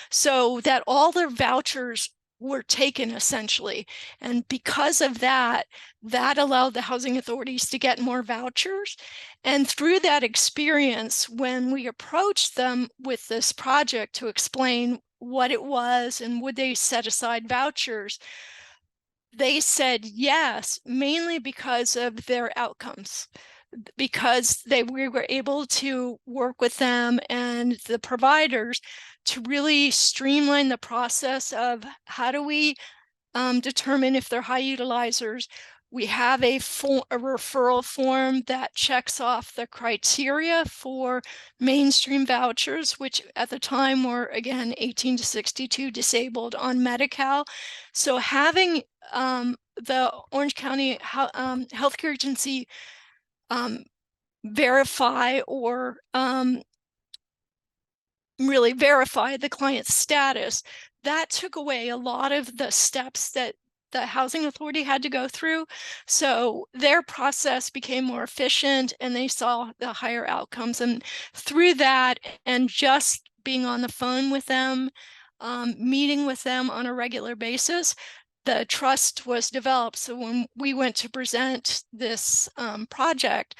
So that all their vouchers were taken essentially. And because of that, that allowed the housing authorities to get more vouchers. And through that experience, when we approached them with this project to explain what it was and would they set aside vouchers, they said yes, mainly because of their outcomes, because we were able to work with them and the providers to really streamline the process of how do we determine if they're high utilizers. We have a referral form that checks off the criteria for mainstream vouchers, which at the time were, again, 18 to 62 disabled on Medi-Cal. So having the Orange County Healthcare Agency verify or really verify the client's status, that took away a lot of the steps that the housing authority had to go through. So their process became more efficient and they saw the higher outcomes. And through that, and just being on the phone with them, meeting with them on a regular basis, the trust was developed. So when we went to present this project,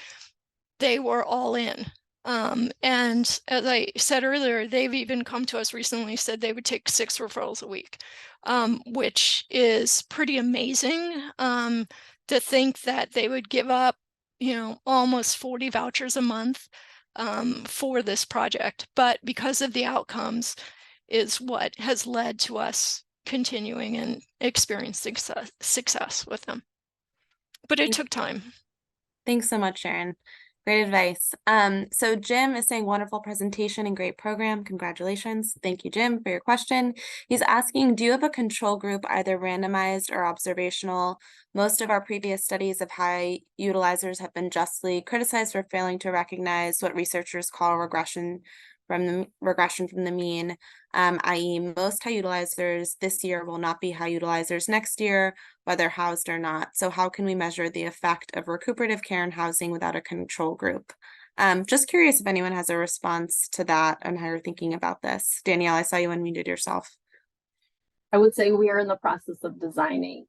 they were all in. And as I said earlier, they've even come to us recently, said they would take 6 referrals a week, which is pretty amazing, to think that they would give up, almost 40 vouchers a month for this project. But because of the outcomes is what has led to us continuing and experiencing success with them. But it took time. Thanks so much, Sharon. Great advice. So Jim is saying wonderful presentation and great program. Congratulations. Thank you, Jim, for your question. He's asking, do you have a control group, either randomized or observational? Most of our previous studies of high utilizers have been justly criticized for failing to recognize what researchers call regression from the mean, i.e. most high utilizers this year will not be high utilizers next year, whether housed or not. So how can we measure the effect of recuperative care and housing without a control group? Just curious if anyone has a response to that and how you're thinking about this. Danielle, I saw you unmuted yourself. I would say we are in the process of designing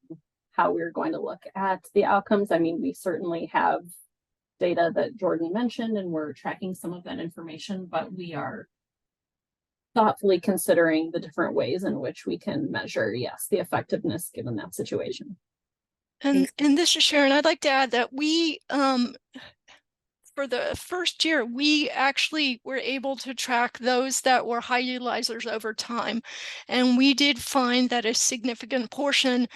how we're going to look at the outcomes. I mean, we certainly have data that Jordan mentioned, and we're tracking some of that information, but we are thoughtfully considering the different ways in which we can measure, yes, the effectiveness given that situation. And this is Sharon. I'd like to add that we, for the first year, we actually were able to track those that were high utilizers over time. And we did find that a significant portion,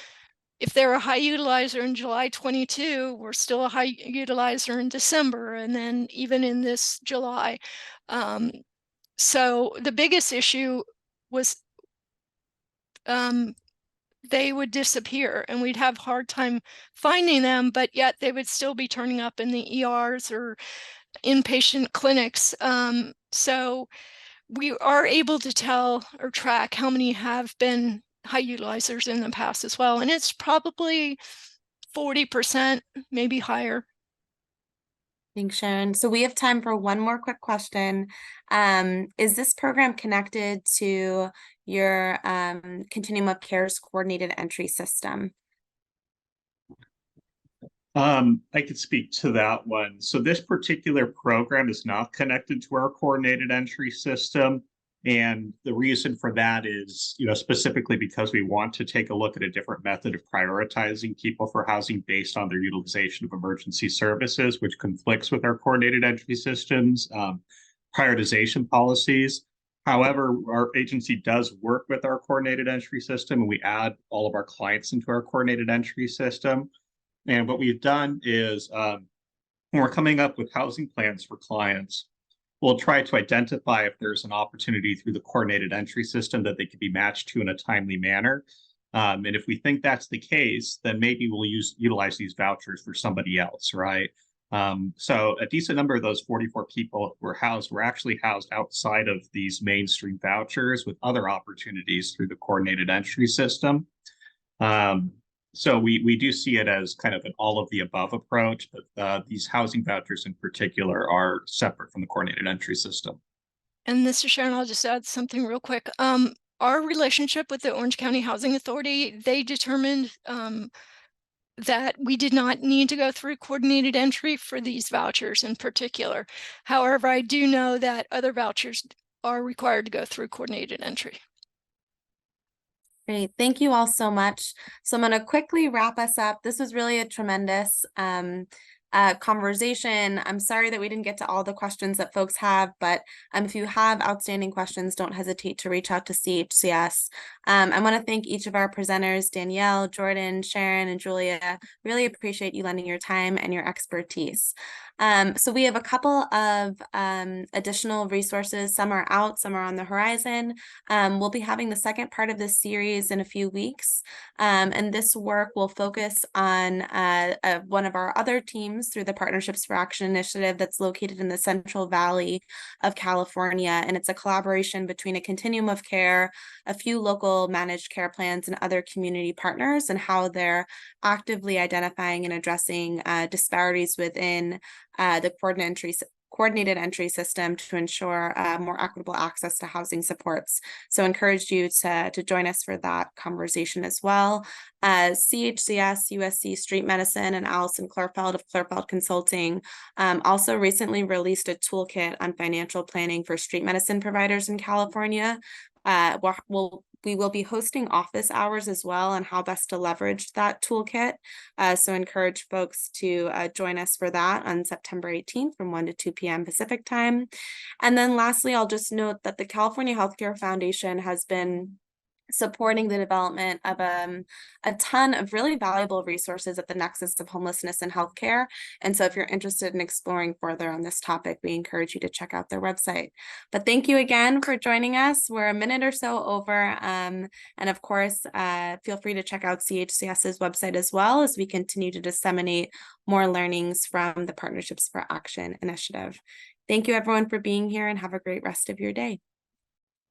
if they're a high utilizer in July 22, we're still a high utilizer in December, and then even in this July. So the biggest issue was they would disappear and we'd have a hard time finding them, but yet they would still be turning up in the ERs or inpatient clinics. So we are able to tell or track how many have been high utilizers in the past as well. And it's probably 40%, maybe higher. Thanks, Sharon. So we have time for one more quick question. Is this program connected to your Continuum of Care's coordinated entry system? I could speak to that one. So this particular program is not connected to our coordinated entry system. And the reason for that is, specifically because we want to take a look at a different method of prioritizing people for housing based on their utilization of emergency services, which conflicts with our coordinated entry systems, prioritization policies. However, our agency does work with our coordinated entry system, and we add all of our clients into our coordinated entry system. And what we've done is when we're coming up with housing plans for clients, we'll try to identify if there's an opportunity through the coordinated entry system that they could be matched to in a timely manner. And if we think that's the case, then maybe we'll utilize these vouchers for somebody else, right? So a decent number of those 44 people who were actually housed outside of these mainstream vouchers with other opportunities through the coordinated entry system. So we do see it as kind of an all of the above approach, but these housing vouchers in particular are separate from the coordinated entry system. And this is Sharon, I'll just add something real quick. Our relationship with the Orange County Housing Authority, they determined that we did not need to go through coordinated entry for these vouchers in particular. However, I do know that other vouchers are required to go through coordinated entry. Great. Thank you all so much. So I'm going to quickly wrap us up. This was really a tremendous conversation. I'm sorry that we didn't get to all the questions that folks have, but if you have outstanding questions, don't hesitate to reach out to CHCS. I want to thank each of our presenters, Danielle, Jordan, Sharon, and Julia. Really appreciate you lending your time and your expertise. So we have a couple of additional resources. Some are out, some are on the horizon. We'll be having the second part of this series in a few weeks. And this work will focus on one of our other teams through the Partnerships for Action initiative that's located in the Central Valley of California. And it's a collaboration between a continuum of care, a few local managed care plans, and other community partners, and how they're actively identifying and addressing disparities within the coordinated entry system to ensure more equitable access to housing supports. So encourage you to join us for that conversation as well. CHCS, USC Street Medicine, and Allison Klerfeld of Klerfeld Consulting also recently released a toolkit on financial planning for street medicine providers in California. We will be hosting office hours as well on how best to leverage that toolkit. So encourage folks to join us for that on September 18th from 1 to 2 p.m. Pacific time. And then lastly, I'll just note that the California Healthcare Foundation has been supporting the development of a ton of really valuable resources at the nexus of homelessness and healthcare. And so if you're interested in exploring further on this topic, we encourage you to check out their website. But thank you again for joining us. We're a minute or so over. And of course, feel free to check out CHCS's website as well as we continue to disseminate more learnings from the Partnerships for Action initiative. Thank you everyone for being here and have a great rest of your day.